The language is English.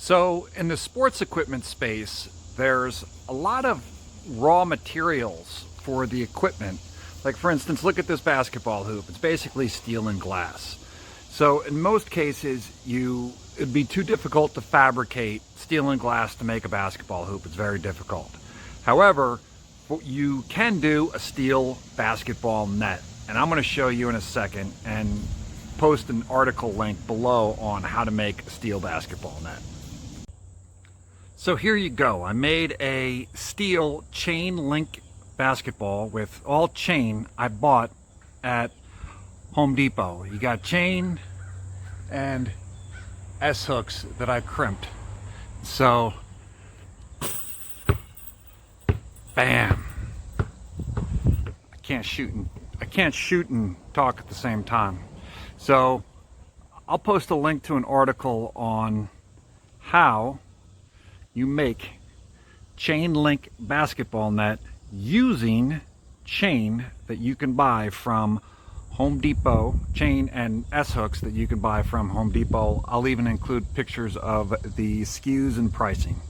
So in the sports equipment space, there's a lot of raw materials for the equipment. Like for instance, look at this basketball hoop. It's basically steel and glass. So in most cases, it'd be too difficult to fabricate steel and glass to make a basketball hoop. It's very difficult. However, you can do a steel basketball net. And I'm going to show you in a second and post an article link below on how to make a steel basketball net. So here you go. I made a steel chain link basketball with all chain I bought at Home Depot. You got chain and S-hooks that I crimped. So, bam. I can't shoot and talk at the same time. So, I'll post a link to an article on how you make chain link basketball net using chain that you can buy from Home Depot, chain and S-hooks that you can buy from Home Depot. I'll even include pictures of the SKUs and pricing.